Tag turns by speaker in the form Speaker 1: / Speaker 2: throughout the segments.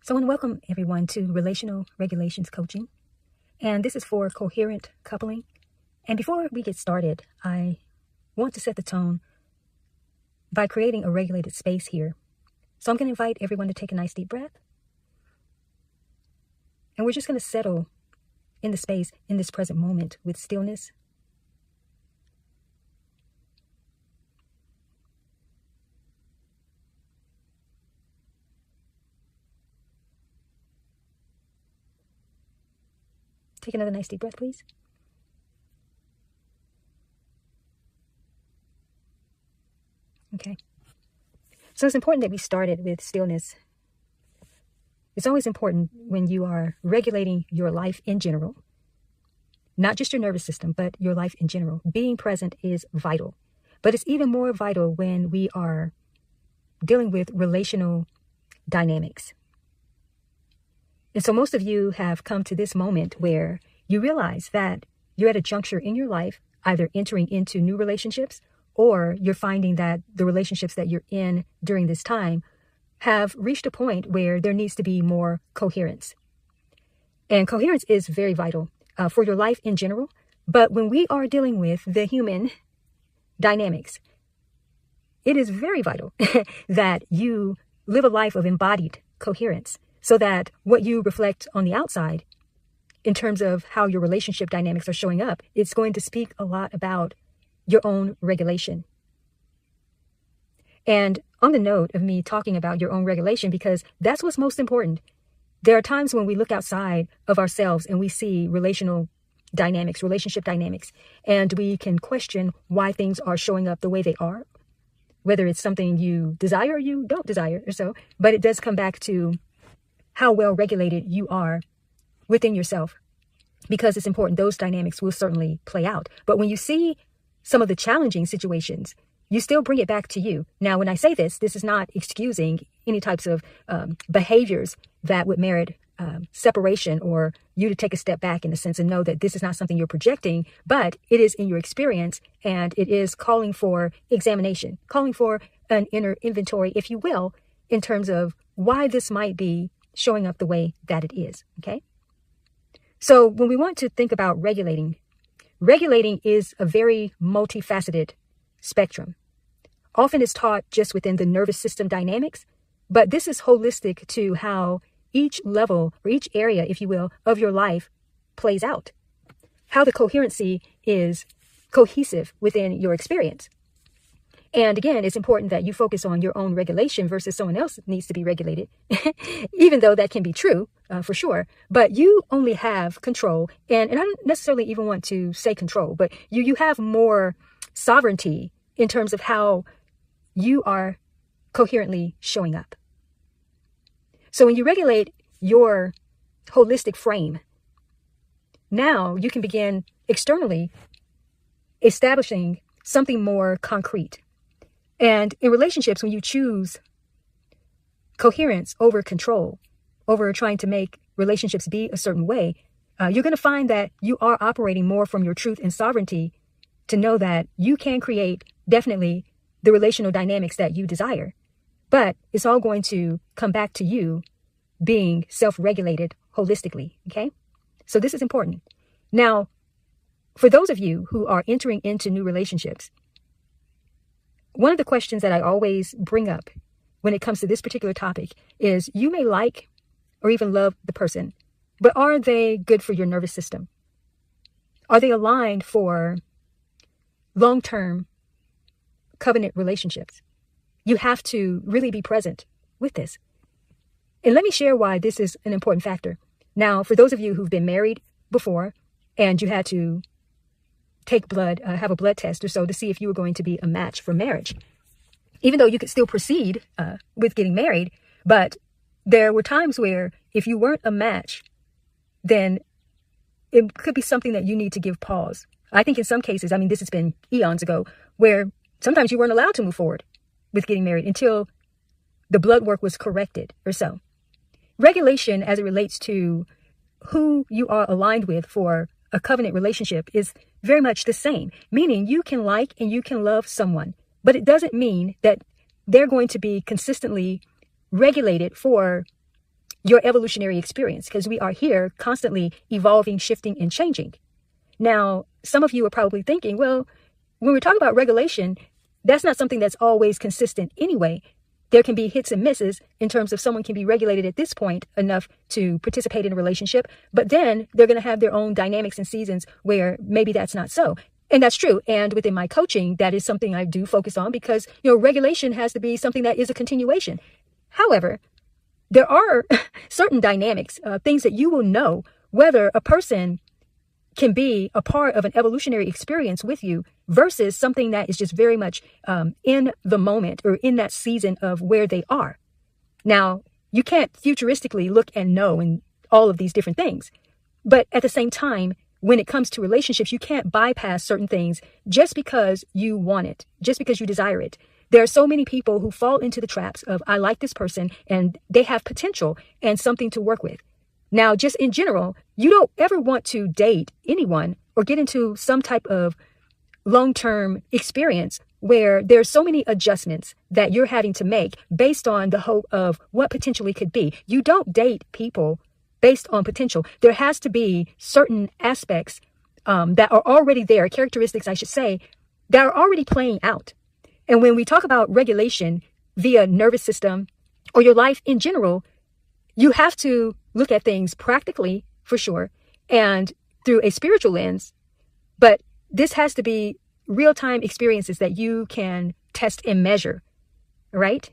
Speaker 1: So I want to welcome everyone to Relational Regulations Coaching. And this is for coherent coupling. And before we get started, I want to set the tone by creating a regulated space here. So I'm going to invite everyone to take a nice deep breath. And we're just going to settle in the space in this present moment with stillness. Take another nice deep breath, please. Okay. So it's important that we started with stillness. It's always important when you are regulating your life in general, not just your nervous system, but your life in general. Being present is vital. But it's even more vital when we are dealing with relational dynamics. And so most of you have come to this moment where you realize that you're at a juncture in your life, either entering into new relationships, or you're finding that the relationships that you're in during this time have reached a point where there needs to be more coherence. And coherence is very vital for your life in general. But when we are dealing with the human dynamics, it is very vital that you live a life of embodied coherence, so that what you reflect on the outside in terms of how your relationship dynamics are showing up, it's going to speak a lot about your own regulation. And on the note of me talking about your own regulation, because that's what's most important, there are times when we look outside of ourselves and we see relational dynamics, relationship dynamics, and we can question why things are showing up the way they are, whether it's something you desire or you don't desire or so, but it does come back to how well regulated you are within yourself, because it's important. Those dynamics will certainly play out. But when you see some of the challenging situations, you still bring it back to you. Now, when I say this is not excusing any types of behaviors that would merit separation, or you to take a step back in a sense and know that this is not something you're projecting, but it is in your experience, and it is calling for examination, calling for an inner inventory, if you will, in terms of why this might be showing up the way that it is, okay? So when we want to think about regulating is a very multifaceted spectrum. Often it's taught just within the nervous system dynamics, but this is holistic to how each level or each area, if you will, of your life plays out. How the coherency is cohesive within your experience. And again, it's important that you focus on your own regulation versus someone else needs to be regulated, even though that can be true for sure. But you only have control, and I don't necessarily even want to say control, but you have more sovereignty in terms of how you are coherently showing up. So when you regulate your holistic frame, now you can begin externally establishing something more concrete. And in relationships, when you choose coherence over control, over trying to make relationships be a certain way, you're going to find that you are operating more from your truth and sovereignty to know that you can create definitely the relational dynamics that you desire. But it's all going to come back to you being self-regulated holistically, okay? So this is important. Now, for those of you who are entering into new relationships, one of the questions that I always bring up when it comes to this particular topic is, you may like or even love the person, but are they good for your nervous system? Are they aligned for long-term covenant relationships? You have to really be present with this. And let me share why this is an important factor. Now, for those of you who've been married before and you had to take blood, have a blood test or so to see if you were going to be a match for marriage, even though you could still proceed with getting married, but there were times where if you weren't a match, then it could be something that you need to give pause. I think in some cases, this has been eons ago, where sometimes you weren't allowed to move forward with getting married until the blood work was corrected or so. Regulation as it relates to who you are aligned with for a covenant relationship is very much the same, meaning you can like and you can love someone, but it doesn't mean that they're going to be consistently regulated for your evolutionary experience, because we are here constantly evolving, shifting, and changing. Now, some of you are probably thinking, well, when we talk about regulation, that's not something that's always consistent anyway. There can be hits and misses in terms of someone can be regulated at this point enough to participate in a relationship, but then they're going to have their own dynamics and seasons where maybe that's not so. And that's true. And within my coaching, that is something I do focus on because, regulation has to be something that is a continuation. However, there are certain dynamics, things that you will know whether a person can be a part of an evolutionary experience with you versus something that is just very much in the moment or in that season of where they are. Now, you can't futuristically look and know in all of these different things. But at the same time, when it comes to relationships, you can't bypass certain things just because you want it, just because you desire it. There are so many people who fall into the traps of, I like this person and they have potential and something to work with. Now, just in general, you don't ever want to date anyone or get into some type of long-term experience where there's so many adjustments that you're having to make based on the hope of what potentially could be. You don't date people based on potential. There has to be certain aspects that are already there, characteristics, I should say, that are already playing out. And when we talk about regulation via nervous system or your life in general, you have to look at things practically, for sure, and through a spiritual lens. But this has to be real-time experiences that you can test and measure, right?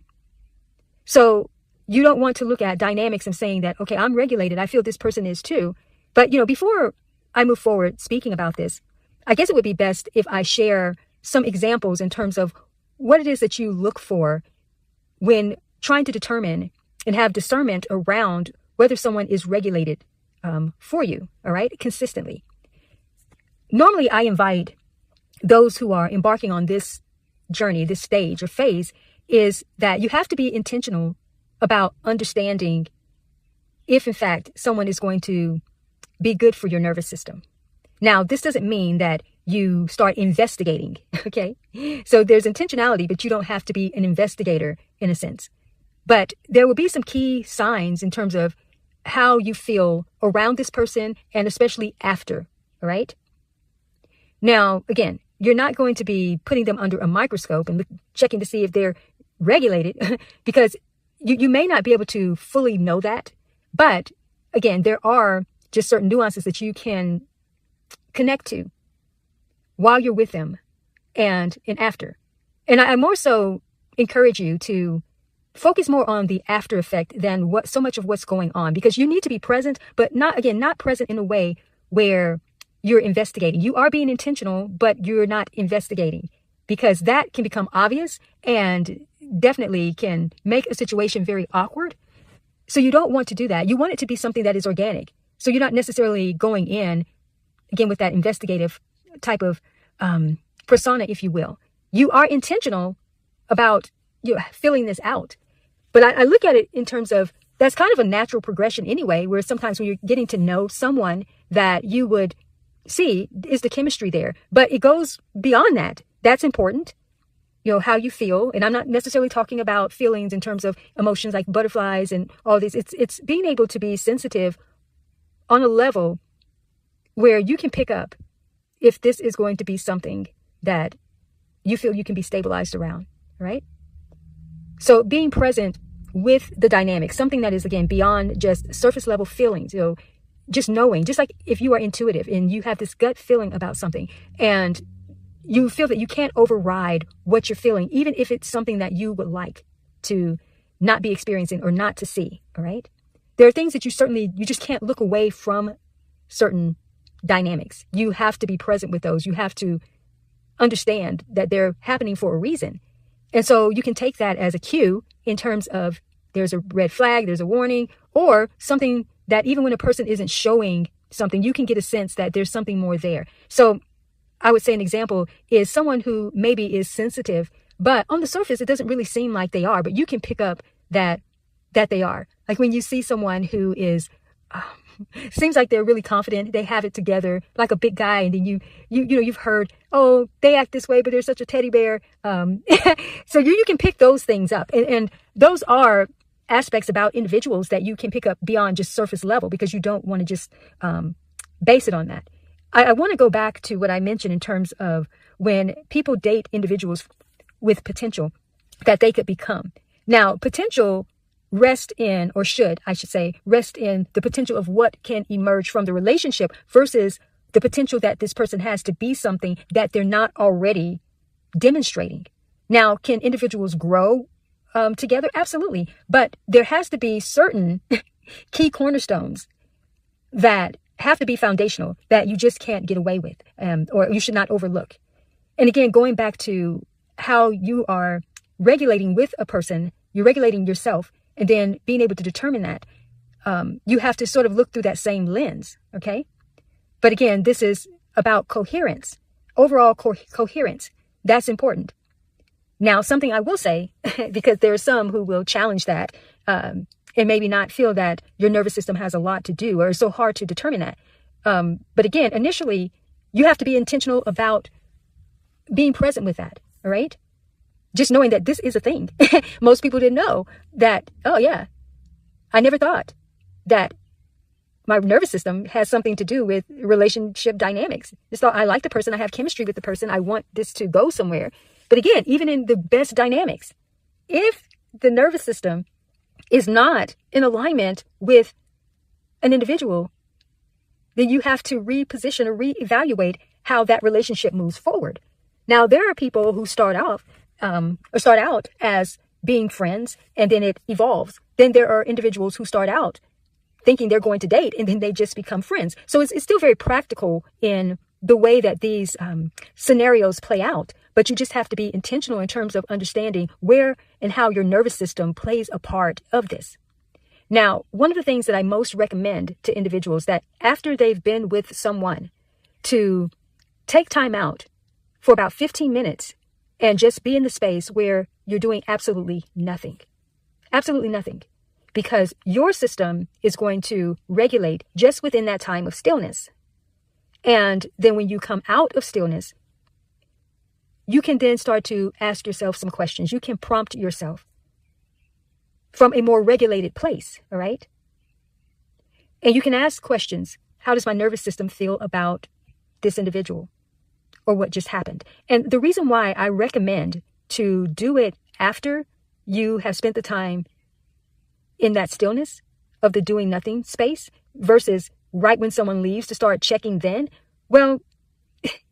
Speaker 1: So you don't want to look at dynamics and saying that, okay, I'm regulated. I feel this person is too. But, before I move forward speaking about this, I guess it would be best if I share some examples in terms of what it is that you look for when trying to determine and have discernment around whether someone is regulated for you, all right, consistently. Normally, I invite those who are embarking on this journey, this stage or phase, is that you have to be intentional about understanding if, in fact, someone is going to be good for your nervous system. Now, this doesn't mean that you start investigating, okay? So there's intentionality, but you don't have to be an investigator in a sense. But there will be some key signs in terms of how you feel around this person and especially after, all right? Now, again, you're not going to be putting them under a microscope and checking to see if they're regulated because you may not be able to fully know that. But again, there are just certain nuances that you can connect to while you're with them and after. And I more so encourage you to focus more on the after effect than so much of what's going on, because you need to be present, but not present in a way where you're investigating. You are being intentional, but you're not investigating, because that can become obvious and definitely can make a situation very awkward. So you don't want to do that. You want it to be something that is organic. So you're not necessarily going in, again, with that investigative type of persona, if you will. You are intentional about filling this out. But I look at it in terms of that's kind of a natural progression anyway, where sometimes when you're getting to know someone that you would see is the chemistry there. But it goes beyond that. That's important. How you feel. And I'm not necessarily talking about feelings in terms of emotions like butterflies and all these. It's being able to be sensitive on a level where you can pick up if this is going to be something that you feel you can be stabilized around, right? So being present with the dynamic, something that is, again, beyond just surface level feelings, just knowing, just like if you are intuitive and you have this gut feeling about something and you feel that you can't override what you're feeling, even if it's something that you would like to not be experiencing or not to see, all right? There are things that you just can't look away from certain dynamics. You have to be present with those. You have to understand that they're happening for a reason. And so you can take that as a cue in terms of there's a red flag, there's a warning, or something that even when a person isn't showing something, you can get a sense that there's something more there. So I would say an example is someone who maybe is sensitive, but on the surface, it doesn't really seem like they are, but you can pick up that they are. Like when you see someone who is, seems like they're really confident, they have it together, like a big guy, and then you've heard, oh, they act this way, but they're such a teddy bear. So you can pick those things up, and those are aspects about individuals that you can pick up beyond just surface level, because you don't want to just base it on that. I want to go back to what I mentioned in terms of when people date individuals with potential that they could become. Now, potential rest in, or should, I should say, rest in the potential of what can emerge from the relationship versus the potential that this person has to be something that they're not already demonstrating. Now, can individuals grow together? Absolutely. But there has to be certain key cornerstones that have to be foundational that you just can't get away with, or you should not overlook. And again, going back to how you are regulating with a person, you're regulating yourself, and then being able to determine that, you have to sort of look through that same lens. Okay. But again, this is about coherence, overall coherence. That's important. Now, something I will say, because there are some who will challenge that, and maybe not feel that your nervous system has a lot to do, or it's so hard to determine that. But again, initially, you have to be intentional about being present with that. All right. Just knowing that this is a thing. Most people didn't know that. Oh yeah. I never thought that my nervous system has something to do with relationship dynamics. Just thought, I like the person. I have chemistry with the person. I want this to go somewhere. But again, even in the best dynamics, if the nervous system is not in alignment with an individual, then you have to reposition or reevaluate how that relationship moves forward. Now, there are people who start out as being friends, and then it evolves. Then there are individuals who start out thinking they're going to date, and then they just become friends. So it's still very practical in the way that these scenarios play out. But you just have to be intentional in terms of understanding where and how your nervous system plays a part of this. Now, one of the things that I most recommend to individuals, that after they've been with someone, to take time out for about 15 minutes and just be in the space where you're doing absolutely nothing. Absolutely nothing. Because your system is going to regulate just within that time of stillness. And then when you come out of stillness, you can then start to ask yourself some questions. You can prompt yourself from a more regulated place, all right? And you can ask questions. How does my nervous system feel about this individual or what just happened? And the reason why I recommend to do it after you have spent the time in that stillness of the doing nothing space versus right when someone leaves to start checking then, well,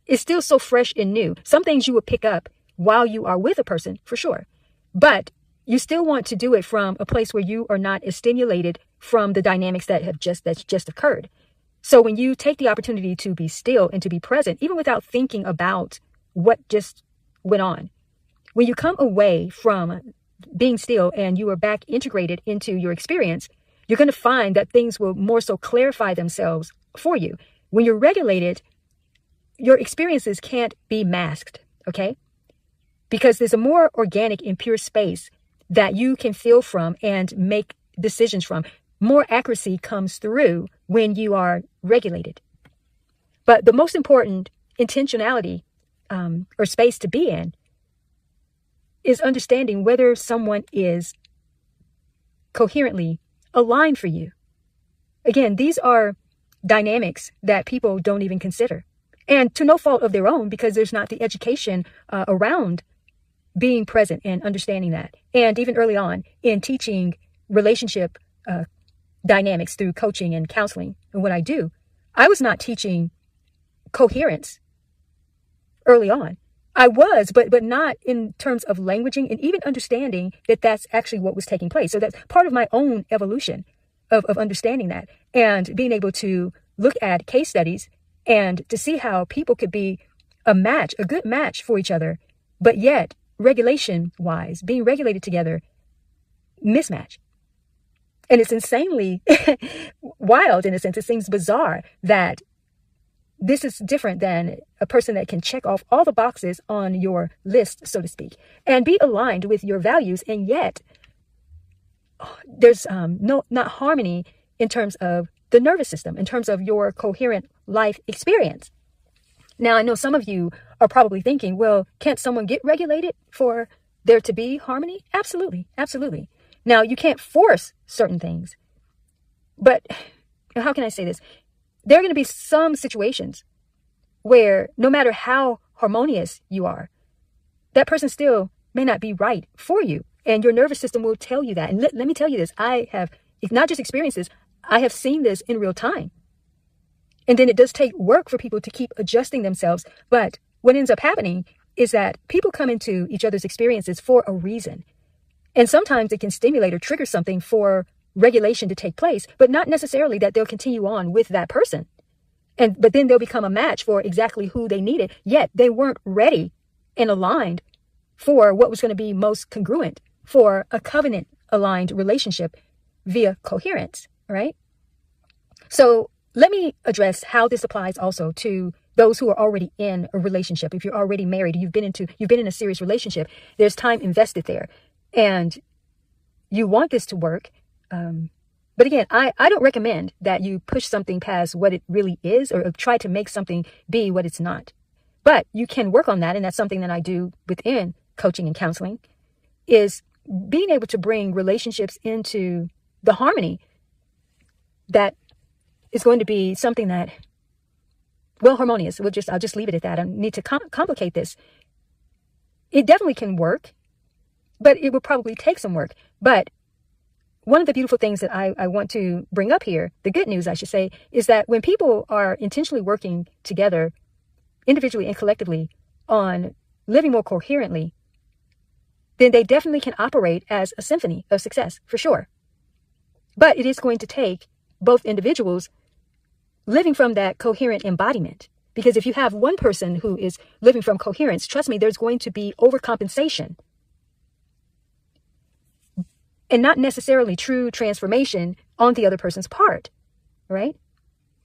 Speaker 1: it's still so fresh and new. Some things you will pick up while you are with a person, for sure. But you still want to do it from a place where you are not as stimulated from the dynamics that's just occurred. So when you take the opportunity to be still and to be present, even without thinking about what just went on, when you come away from being still and you are back integrated into your experience, you're going to find that things will more so clarify themselves for you. When you're regulated, your experiences can't be masked, okay? Because there's a more organic and pure space that you can feel from and make decisions from. More accuracy comes through when you are regulated. But the most important intentionality or space to be in is understanding whether someone is coherently aligned for you. Again, these are dynamics that people don't even consider. And to no fault of their own, because there's not the education around being present and understanding that. And even early on in teaching relationship dynamics through coaching and counseling and what I do, I was not teaching coherence early on. I was, but not in terms of languaging and even understanding that that's actually what was taking place. So that's part of my own evolution of understanding that and being able to look at case studies and to see how people could be a match, a good match for each other, but yet regulation-wise, being regulated together, mismatch. And it's insanely wild in a sense. It seems bizarre that this is different than a person that can check off all the boxes on your list, so to speak, and be aligned with your values. And yet there's not harmony in terms of the nervous system, in terms of your coherent life experience. Now, I know some of you are probably thinking, well, can't someone get regulated for there to be harmony? Absolutely. Absolutely. Now, you can't force certain things, but how can I say this? There are going to be some situations where no matter how harmonious you are, that person still may not be right for you. And your nervous system will tell you that. And let me tell you this, I have not just experienced this, I have seen this in real time. And then it does take work for people to keep adjusting themselves. But what ends up happening is that people come into each other's experiences for a reason. And sometimes it can stimulate or trigger something for regulation to take place, but not necessarily that they'll continue on with that person. But then they'll become a match for exactly who they needed, yet they weren't ready and aligned for what was going to be most congruent for a covenant aligned relationship via coherence, right? So let me address how this applies also to those who are already in a relationship. If you're already married, you've been in a serious relationship, there's time invested there and you want this to work. But again, I don't recommend that you push something past what it really is or try to make something be what it's not. But you can work on that. And that's something that I do within coaching and counseling, is being able to bring relationships into the harmony that is going to be something that, well, harmonious. I'll just leave it at that. I don't need to complicate this. It definitely can work, but it will probably take some work. But one of the beautiful things that I want to bring up here, the good news, I should say, is that when people are intentionally working together, individually and collectively, on living more coherently, then they definitely can operate as a symphony of success, for sure. But it is going to take both individuals living from that coherent embodiment. Because if you have one person who is living from coherence, trust me, there's going to be overcompensation. And not necessarily true transformation on the other person's part, right?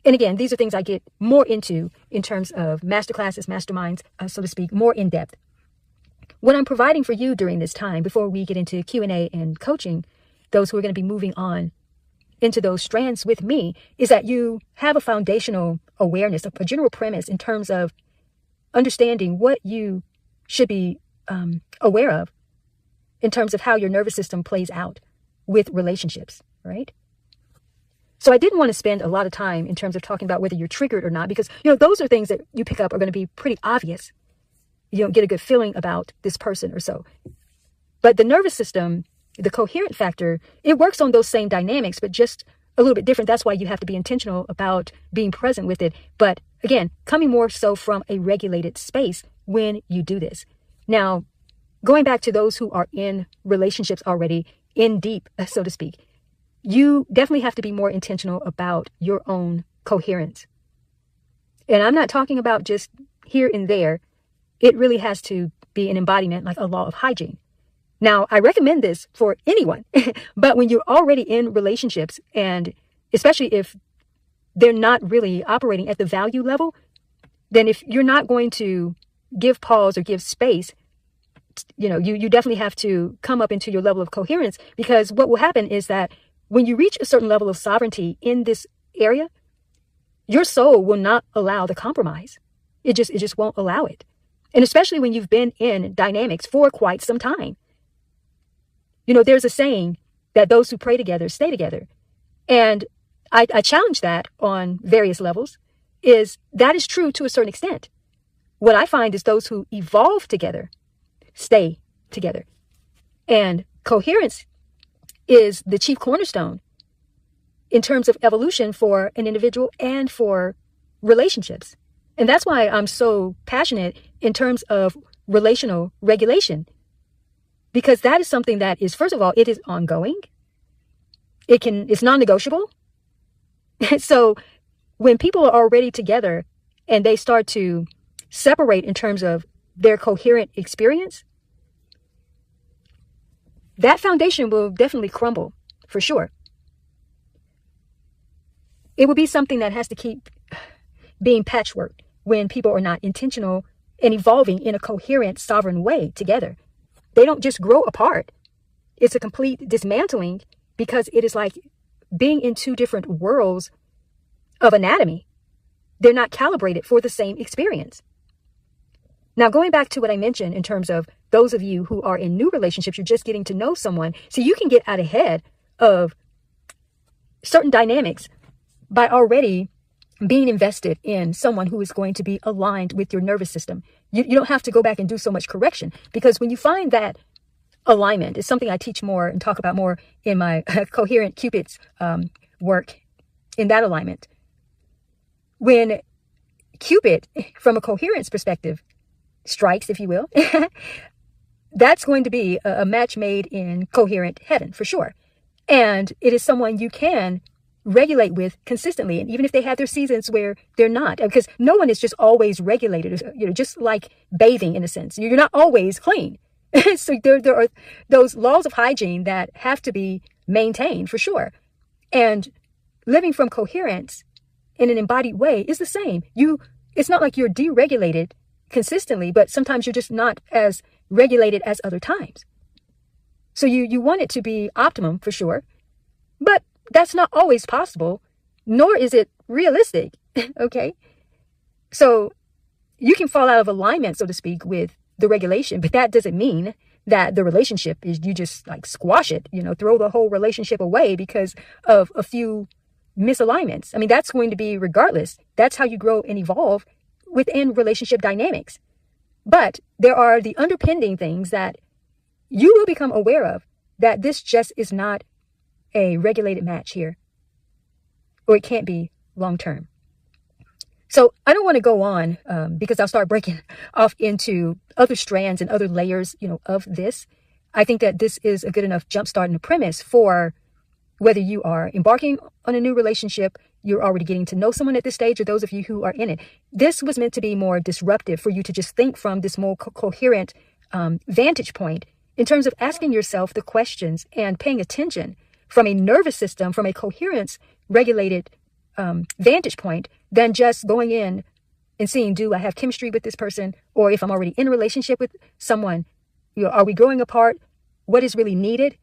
Speaker 1: And again, these are things I get more into in terms of masterclasses, masterminds, so to speak, more in depth. What I'm providing for you during this time, before we get into Q&A and coaching, those who are going to be moving on into those strands with me, is that you have a foundational awareness, a general premise in terms of understanding what you should be aware of in terms of how your nervous system plays out with relationships, right? So I didn't want to spend a lot of time in terms of talking about whether you're triggered or not, because, those are things that you pick up are going to be pretty obvious. You don't get a good feeling about this person or so. But the nervous system, the coherent factor, it works on those same dynamics, but just a little bit different. That's why you have to be intentional about being present with it. But again, coming more so from a regulated space when you do this. Now, going back to those who are in relationships already, in deep, so to speak, you definitely have to be more intentional about your own coherence. And I'm not talking about just here and there. It really has to be an embodiment, like a law of hygiene. Now, I recommend this for anyone, but when you're already in relationships, and especially if they're not really operating at the value level, then if you're not going to give pause or give space, you definitely have to come up into your level of coherence, because what will happen is that when you reach a certain level of sovereignty in this area, your soul will not allow the compromise. It just won't allow it. And especially when you've been in dynamics for quite some time. There's a saying that those who pray together stay together. And I challenge that on various levels. That is true to a certain extent. What I find is those who evolve together stay together. And coherence is the chief cornerstone in terms of evolution for an individual and for relationships. And that's why I'm so passionate in terms of relational regulation, because that is something that is, first of all, it is ongoing. It's non-negotiable. So when people are already together and they start to separate in terms of their coherent experience, that foundation will definitely crumble, for sure. It will be something that has to keep being patchworked when people are not intentional and evolving in a coherent, sovereign way together. They don't just grow apart. It's a complete dismantling, because it is like being in two different worlds of anatomy. They're not calibrated for the same experience. Now, going back to what I mentioned in terms of those of you who are in new relationships, you're just getting to know someone. So you can get out ahead of certain dynamics by already being invested in someone who is going to be aligned with your nervous system. You don't have to go back and do so much correction, because when you find that alignment, is something I teach more and talk about more in my Coherent Cupid's work, in that alignment. When Cupid, from a coherence perspective, strikes, if you will, that's going to be a match made in coherent heaven for sure. And it is someone you can regulate with consistently. And even if they have their seasons where they're not, because no one is just always regulated, just like bathing in a sense. You're not always clean. So there are those laws of hygiene that have to be maintained for sure. And living from coherence in an embodied way is the same. It's not like you're deregulated consistently, but sometimes you're just not as regulated as other times. So you want it to be optimum for sure, but that's not always possible, nor is it realistic. Okay. So you can fall out of alignment, so to speak, with the regulation, but that doesn't mean that the relationship is, you just like squash it, throw the whole relationship away because of a few misalignments. I mean, that's going to be regardless. That's how you grow and evolve within relationship dynamics. But there are the underpinning things that you will become aware of, that this just is not a regulated match here, or it can't be long term. So I don't want to go on because I'll start breaking off into other strands and other layers, of this. I think that this is a good enough jumpstart and a premise for whether you are embarking on a new relationship, you're already getting to know someone at this stage, or those of you who are in it. This was meant to be more disruptive for you to just think from this more coherent vantage point in terms of asking yourself the questions and paying attention from a nervous system, from a coherence regulated vantage point, than just going in and seeing, do I have chemistry with this person? Or if I'm already in a relationship with someone, are we growing apart? What is really needed?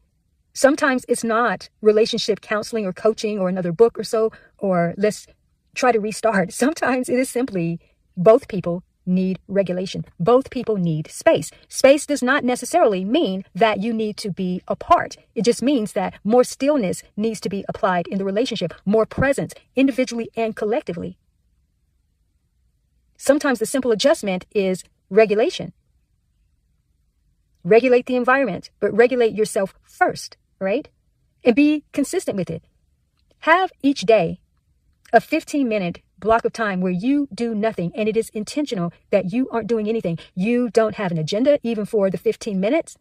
Speaker 1: Sometimes it's not relationship counseling or coaching or another book or so, or let's try to restart. Sometimes it is simply both people need regulation. Both people need space. Space does not necessarily mean that you need to be apart. It just means that more stillness needs to be applied in the relationship, more presence individually and collectively. Sometimes the simple adjustment is regulation. Regulate the environment, but regulate yourself first, right? And be consistent with it. Have each day a 15-minute block of time where you do nothing, and it is intentional that you aren't doing anything. You don't have an agenda even for the 15 minutes.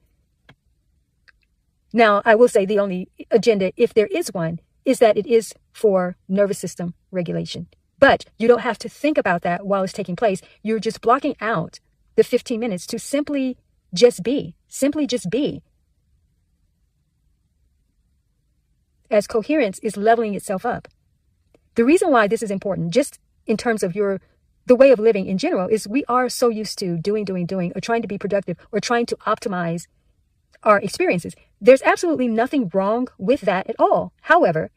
Speaker 1: Now, I will say the only agenda, if there is one, is that it is for nervous system regulation. But you don't have to think about that while it's taking place. You're just blocking out the 15 minutes to simply just be. Simply just be. As coherence is leveling itself up. The reason why this is important, just in terms of the way of living in general, is we are so used to doing, or trying to be productive, or trying to optimize our experiences. There's absolutely nothing wrong with that at all. However,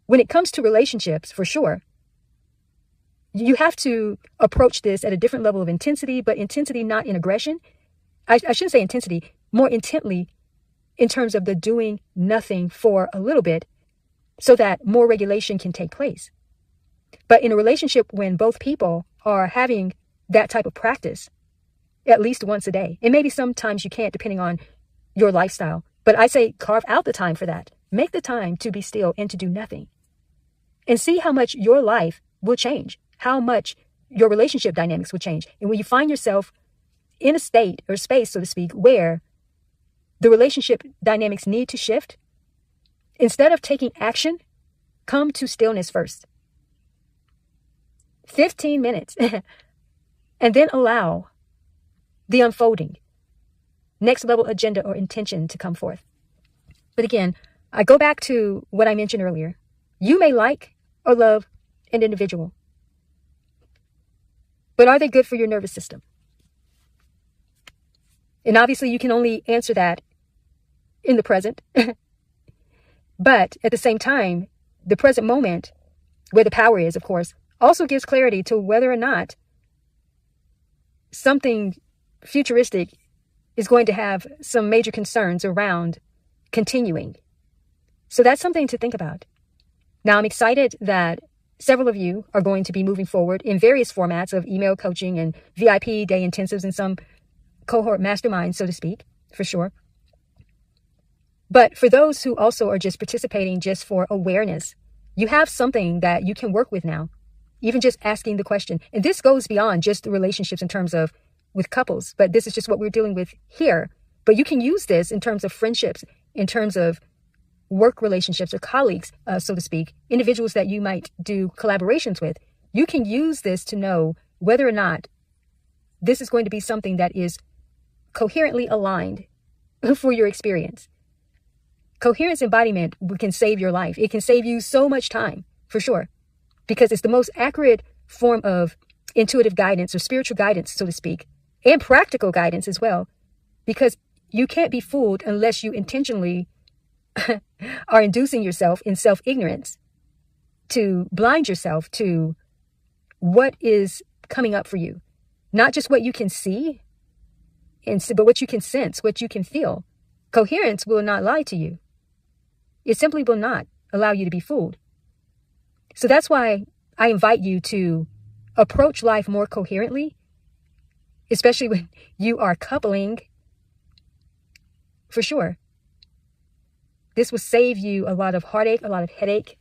Speaker 1: when it comes to relationships, for sure, you have to approach this at a different level of intensity, but intensity not in aggression. I shouldn't say intensity, more intently in terms of the doing nothing for a little bit, so that more regulation can take place. But in a relationship, when both people are having that type of practice at least once a day, and maybe sometimes you can't depending on your lifestyle, but I say carve out the time for that. Make the time to be still and to do nothing, and see how much your life will change, how much your relationship dynamics will change. And when you find yourself in a state or space, so to speak, where the relationship dynamics need to shift, instead of taking action, come to stillness first. 15 minutes. And then allow the unfolding, next level agenda or intention to come forth. But again, I go back to what I mentioned earlier. You may like or love an individual, but are they good for your nervous system? And obviously you can only answer that in the present. But at the same time, the present moment, where the power is, of course, also gives clarity to whether or not something futuristic is going to have some major concerns around continuing. So that's something to think about. Now, I'm excited that several of you are going to be moving forward in various formats of email coaching and VIP day intensives and some cohort masterminds, so to speak, for sure. But for those who also are just participating just for awareness, you have something that you can work with now, even just asking the question. And this goes beyond just the relationships in terms of with couples, but this is just what we're dealing with here. But you can use this in terms of friendships, in terms of work relationships or colleagues, so to speak, individuals that you might do collaborations with. You can use this to know whether or not this is going to be something that is coherently aligned for your experience. Coherence embodiment can save your life. It can save you so much time, for sure, because it's the most accurate form of intuitive guidance or spiritual guidance, so to speak, and practical guidance as well, because you can't be fooled unless you intentionally are inducing yourself in self-ignorance to blind yourself to what is coming up for you. Not just what you can see, but what you can sense, what you can feel. Coherence will not lie to you. It simply will not allow you to be fooled. So that's why I invite you to approach life more coherently, especially when you are coupling, for sure. This will save you a lot of heartache, a lot of headache.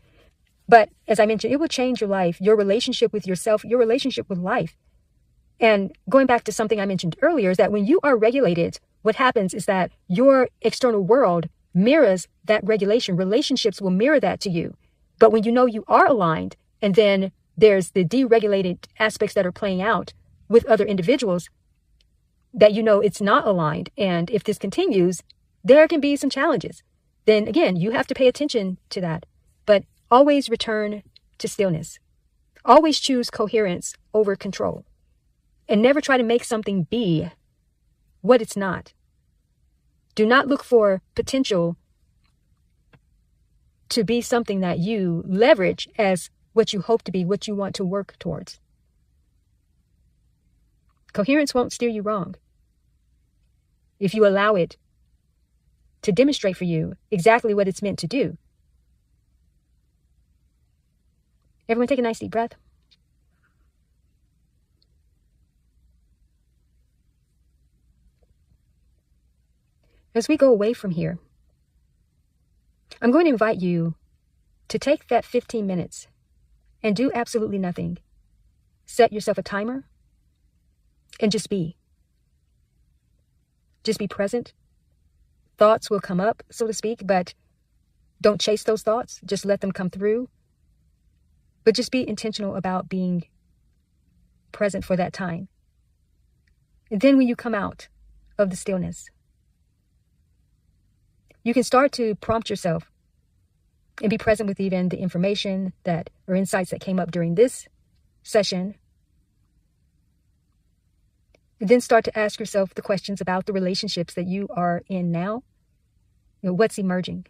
Speaker 1: But as I mentioned, it will change your life, your relationship with yourself, your relationship with life. And going back to something I mentioned earlier is that when you are regulated, what happens is that your external world mirrors that regulation. Relationships will mirror that to you. But when you know you are aligned, and then there's the deregulated aspects that are playing out with other individuals, that you know it's not aligned. And if this continues, there can be some challenges. Then again, you have to pay attention to that. But always return to stillness. Always choose coherence over control. And never try to make something be what it's not. Do not look for potential to be something that you leverage as what you hope to be, what you want to work towards. Coherence won't steer you wrong if you allow it to demonstrate for you exactly what it's meant to do. Everyone take a nice deep breath. As we go away from here, I'm going to invite you to take that 15 minutes and do absolutely nothing. Set yourself a timer and just be. Just be present. Thoughts will come up, so to speak, but don't chase those thoughts. Just let them come through. But just be intentional about being present for that time. And then when you come out of the stillness, you can start to prompt yourself and be present with even the information that or insights that came up during this session. And then start to ask yourself the questions about the relationships that you are in now. You know, what's emerging?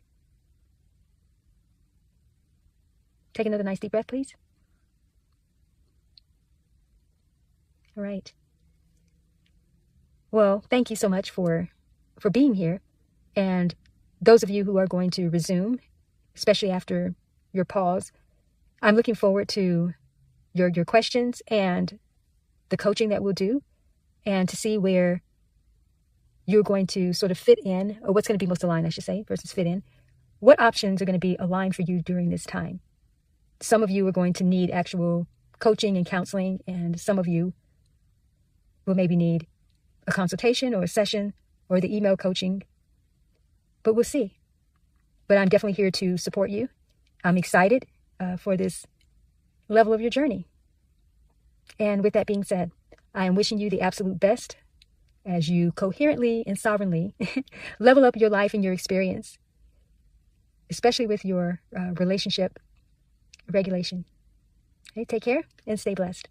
Speaker 1: Take another nice deep breath, please. All right. Well, thank you so much for being here. And those of you who are going to resume, especially after your pause, I'm looking forward to your questions and the coaching that we'll do, and to see where you're going to sort of fit in, or what's going to be most aligned, I should say, versus fit in. What options are going to be aligned for you during this time? Some of you are going to need actual coaching and counseling, and some of you will maybe need a consultation or a session or the email coaching. But we'll see. But I'm definitely here to support you. I'm excited for this level of your journey. And with that being said, I am wishing you the absolute best as you coherently and sovereignly level up your life and your experience, especially with your relationship regulation. Okay, take care and stay blessed.